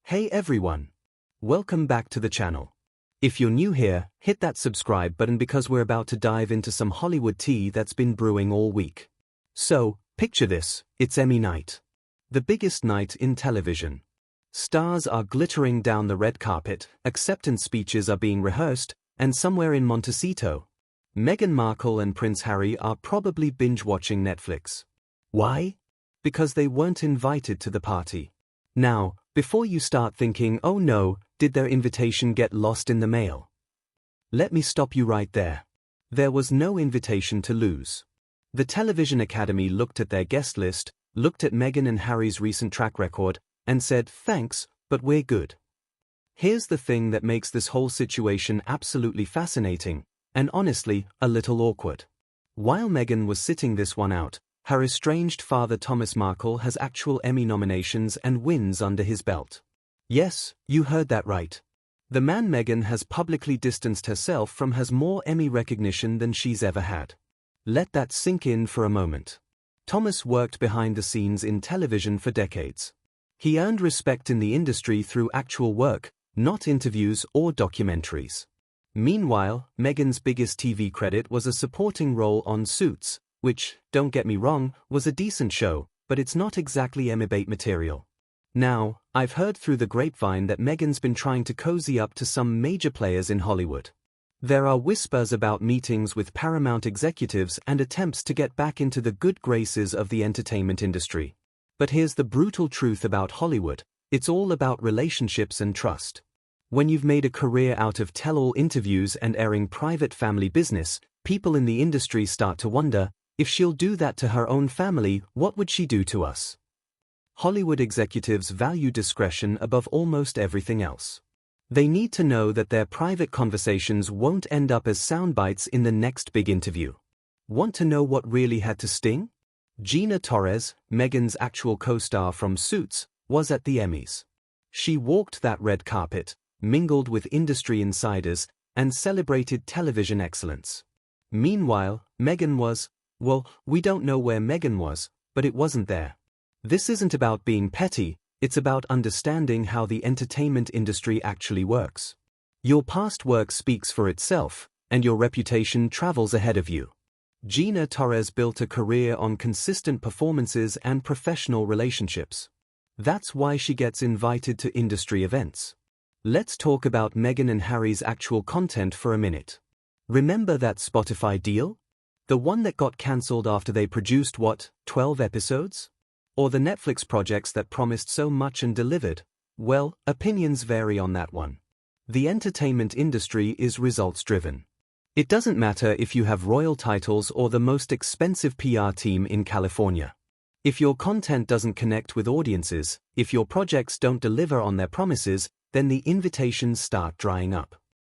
Hey everyone! Welcome back to the channel. If you're new here, hit that subscribe button because we're about to dive into some Hollywood tea that's been brewing all week. So, picture this, it's Emmy night. The biggest night in television. Stars are glittering down the red carpet, acceptance speeches are being rehearsed, and somewhere in Montecito, Meghan Markle and Prince Harry are probably binge-watching Netflix. Why? Because they weren't invited to the party. Now, before you start thinking, oh no, did their invitation get lost in the mail? Let me stop you right there. There was no invitation to lose. The Television Academy looked at their guest list, looked at Meghan and Harry's recent track record, and said, thanks, but we're good. Here's the thing that makes this whole situation absolutely fascinating, and honestly, a little awkward. While Meghan was sitting this one out, her estranged father Thomas Markle has actual Emmy nominations and wins under his belt. Yes, you heard that right. The man Meghan has publicly distanced herself from has more Emmy recognition than she's ever had. Let that sink in for a moment. Thomas worked behind the scenes in television for decades. He earned respect in the industry through actual work, not interviews or documentaries. Meanwhile, Meghan's biggest TV credit was a supporting role on Suits, which, don't get me wrong, was a decent show, but it's not exactly Emmy bait material. Now, I've heard through the grapevine that Meghan's been trying to cozy up to some major players in Hollywood. There are whispers about meetings with Paramount executives and attempts to get back into the good graces of the entertainment industry. But here's the brutal truth about Hollywood, it's all about relationships and trust. When you've made a career out of tell-all interviews and airing private family business, people in the industry start to wonder, if she'll do that to her own family, what would she do to us? Hollywood executives value discretion above almost everything else. They need to know that their private conversations won't end up as sound bites in the next big interview. Want to know what really had to sting? Gina Torres, Meghan's actual co-star from Suits, was at the Emmys. She walked that red carpet, mingled with industry insiders, and celebrated television excellence. Meanwhile, Meghan was, well, we don't know where Meghan was, but it wasn't there. This isn't about being petty, it's about understanding how the entertainment industry actually works. Your past work speaks for itself, and your reputation travels ahead of you. Gina Torres built a career on consistent performances and professional relationships. That's why she gets invited to industry events. Let's talk about Meghan and Harry's actual content for a minute. Remember that Spotify deal? The one that got cancelled after they produced 12 episodes? Or the Netflix projects that promised so much and delivered? Well, opinions vary on that one. The entertainment industry is results-driven. It doesn't matter if you have royal titles or the most expensive PR team in California. If your content doesn't connect with audiences, if your projects don't deliver on their promises, then the invitations start drying up.